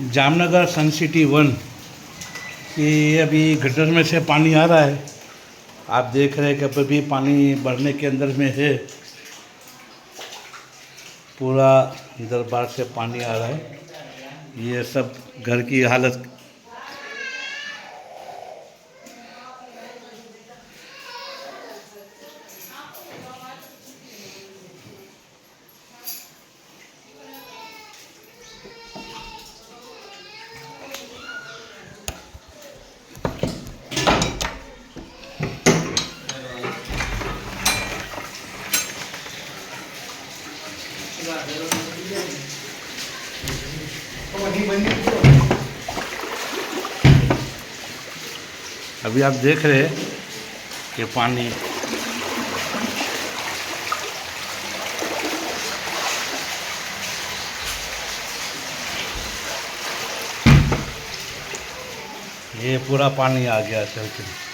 जामनगर सन city 1 ये अभी gutter में से पानी आ रहा है। आप देख रहे हैं कि अभी पानी बढ़ने के अंदर में है। पूरा दरबार से पानी आ रहा है। ये सब घर की हालत अभी आप देख रहे हैं कि पानी ये पूरा पानी आ गया चल के।